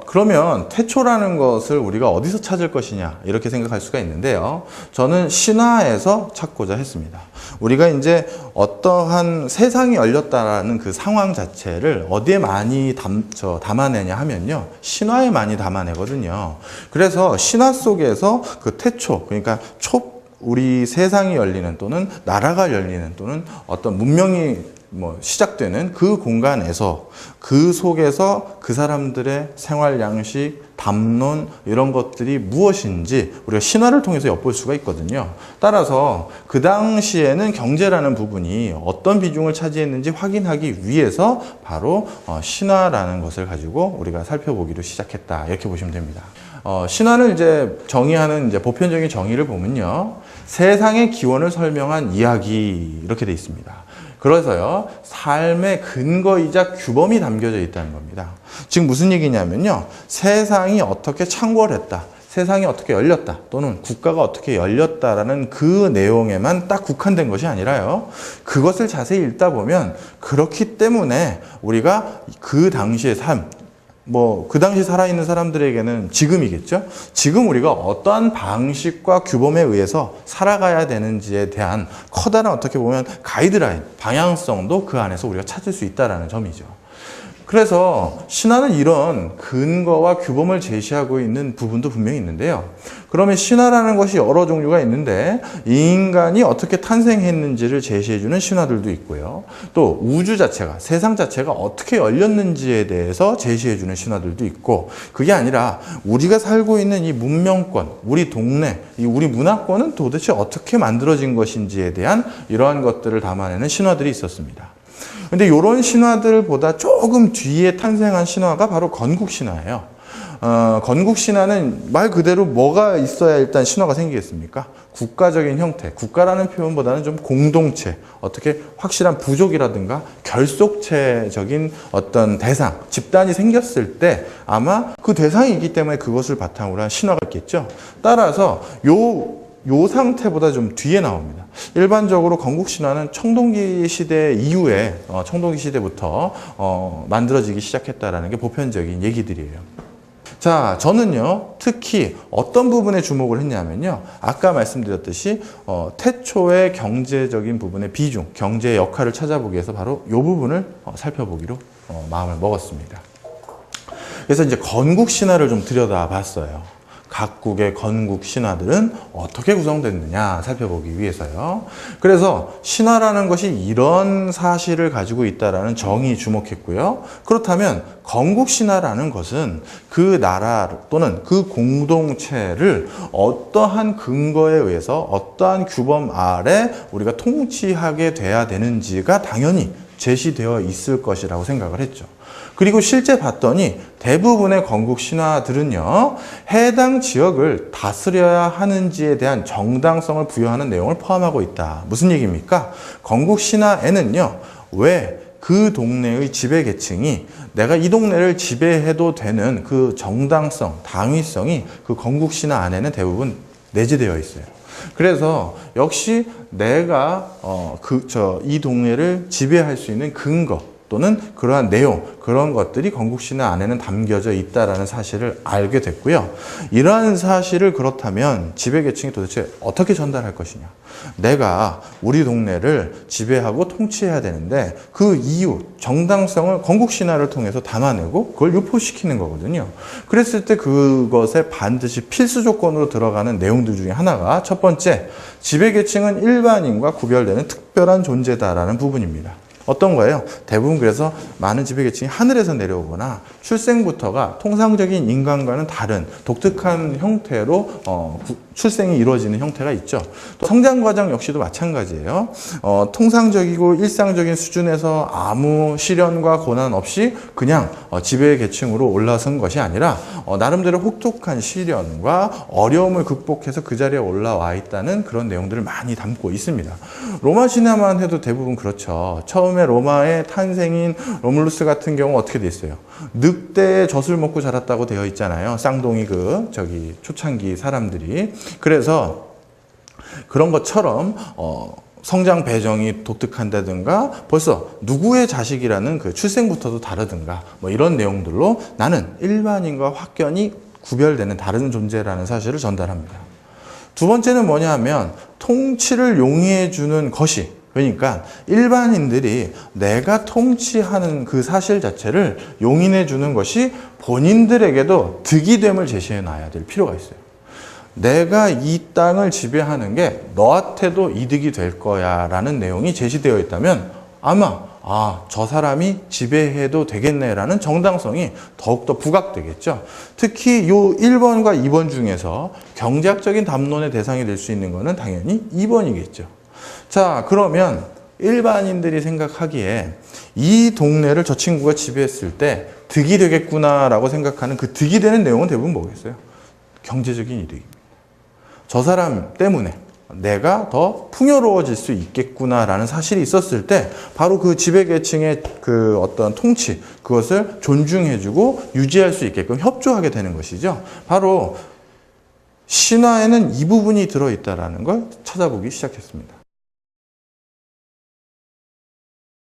그러면 태초라는 것을 우리가 어디서 찾을 것이냐 이렇게 생각할 수가 있는데요. 저는 신화에서 찾고자 했습니다. 우리가 이제 어떠한 세상이 열렸다라는 그 상황 자체를 어디에 많이 담아내냐 하면요. 신화에 많이 담아내거든요. 그래서 신화 속에서 그 태초, 그러니까 우리 세상이 열리는 또는 나라가 열리는 또는 어떤 문명이 시작되는 그 공간에서 그 속에서 그 사람들의 생활 양식, 담론 이런 것들이 무엇인지 우리가 신화를 통해서 엿볼 수가 있거든요. 따라서 그 당시에는 경제라는 부분이 어떤 비중을 차지했는지 확인하기 위해서 바로 신화라는 것을 가지고 우리가 살펴보기로 시작했다. 이렇게 보시면 됩니다. 신화를 이제 정의하는 이제 보편적인 정의를 보면요. 세상의 기원을 설명한 이야기 이렇게 돼 있습니다. 그래서요, 삶의 근거이자 규범이 담겨져 있다는 겁니다. 지금 무슨 얘기냐면요, 세상이 어떻게 창궐했다, 세상이 어떻게 열렸다, 또는 국가가 어떻게 열렸다라는 그 내용에만 딱 국한된 것이 아니라요, 그것을 자세히 읽다 보면 그렇기 때문에 우리가 그 당시의 삶, 그 당시 살아있는 사람들에게는 지금이겠죠? 지금 우리가 어떠한 방식과 규범에 의해서 살아가야 되는지에 대한 커다란 어떻게 보면 가이드라인, 방향성도 그 안에서 우리가 찾을 수 있다는 점이죠. 그래서 신화는 이런 근거와 규범을 제시하고 있는 부분도 분명히 있는데요. 그러면 신화라는 것이 여러 종류가 있는데 인간이 어떻게 탄생했는지를 제시해주는 신화들도 있고요. 또 우주 자체가, 세상 자체가 어떻게 열렸는지에 대해서 제시해주는 신화들도 있고, 그게 아니라 우리가 살고 있는 이 문명권, 우리 동네, 우리 문화권은 도대체 어떻게 만들어진 것인지에 대한 이러한 것들을 담아내는 신화들이 있었습니다. 근데 이런 신화들보다 조금 뒤에 탄생한 신화가 바로 건국신화예요. 건국신화는 말 그대로 뭐가 있어야 일단 신화가 생기겠습니까? 국가적인 형태, 국가라는 표현보다는 좀 공동체, 어떻게 확실한 부족이라든가 결속체적인 어떤 대상, 집단이 생겼을 때 아마 그 대상이 있기 때문에 그것을 바탕으로 한 신화가 있겠죠. 따라서 요 상태보다 좀 뒤에 나옵니다. 일반적으로 건국신화는 청동기 시대 이후에 청동기 시대부터 만들어지기 시작했다라는 게 보편적인 얘기들이에요. 자, 저는요 특히 어떤 부분에 주목을 했냐면요, 아까 말씀드렸듯이 태초의 경제적인 부분의 비중, 경제의 역할을 찾아보기 위해서 바로 이 부분을 살펴보기로 마음을 먹었습니다. 그래서 이제 건국신화를 좀 들여다봤어요. 각국의 건국 신화들은 어떻게 구성됐느냐 살펴보기 위해서요. 그래서 신화라는 것이 이런 사실을 가지고 있다라는 정의에 주목했고요. 그렇다면 건국 신화라는 것은 그 나라 또는 그 공동체를 어떠한 근거에 의해서 어떠한 규범 아래 우리가 통치하게 돼야 되는지가 당연히 제시되어 있을 것이라고 생각을 했죠. 그리고 실제 봤더니 대부분의 건국 신화들은요, 해당 지역을 다스려야 하는지에 대한 정당성을 부여하는 내용을 포함하고 있다. 무슨 얘기입니까? 건국 신화에는요, 왜 그 동네의 지배 계층이 내가 이 동네를 지배해도 되는 그 정당성, 당위성이 그 건국 신화 안에는 대부분 내재되어 있어요. 그래서 역시 내가 이 동네를 지배할 수 있는 근거 또는 그러한 내용, 그런 것들이 건국신화 안에는 담겨져 있다는 사실을 알게 됐고요. 이러한 사실을 그렇다면 지배계층이 도대체 어떻게 전달할 것이냐. 내가 우리 동네를 지배하고 통치해야 되는데 그 이유, 정당성을 건국신화를 통해서 담아내고 그걸 유포시키는 거거든요. 그랬을 때 그것에 반드시 필수 조건으로 들어가는 내용들 중에 하나가 첫 번째, 지배계층은 일반인과 구별되는 특별한 존재다라는 부분입니다. 어떤 거예요? 대부분 그래서 많은 지배계층이 하늘에서 내려오거나 출생부터가 통상적인 인간과는 다른 독특한 형태로 출생이 이루어지는 형태가 있죠. 또 성장 과정 역시도 마찬가지예요. 통상적이고 일상적인 수준에서 아무 시련과 고난 없이 그냥 지배계층으로 올라선 것이 아니라 나름대로 혹독한 시련과 어려움을 극복해서 그 자리에 올라와 있다는 그런 내용들을 많이 담고 있습니다. 로마 신화만 해도 대부분 그렇죠. 처음에 로마의 탄생인 로물루스 같은 경우 어떻게 돼 있어요? 늑대의 젖을 먹고 자랐다고 되어 있잖아요. 쌍둥이 초창기 사람들이. 그래서 그런 것처럼 성장 배정이 독특한다든가 벌써 누구의 자식이라는 그 출생부터도 다르든가 뭐 이런 내용들로 나는 일반인과 확연히 구별되는 다른 존재라는 사실을 전달합니다. 두 번째는 뭐냐 하면 통치를 용이해 주는 것이, 그러니까 일반인들이 내가 통치하는 그 사실 자체를 용인해 주는 것이 본인들에게도 득이됨을 제시해 놔야 될 필요가 있어요. 내가 이 땅을 지배하는 게 너한테도 이득이 될 거야 라는 내용이 제시되어 있다면 아마 저 사람이 지배해도 되겠네 라는 정당성이 더욱더 부각되겠죠. 특히 요 1번과 2번 중에서 경제학적인 담론의 대상이 될 수 있는 것은 당연히 2번이겠죠. 자, 그러면 일반인들이 생각하기에 이 동네를 저 친구가 지배했을 때 득이 되겠구나 라고 생각하는 그 득이 되는 내용은 대부분 뭐겠어요? 경제적인 이득입니다. 저 사람 때문에 내가 더 풍요로워질 수 있겠구나라는 사실이 있었을 때 바로 그 지배계층의 그 어떤 통치, 그것을 존중해주고 유지할 수 있게끔 협조하게 되는 것이죠. 바로 신화에는 이 부분이 들어있다는 걸 찾아보기 시작했습니다.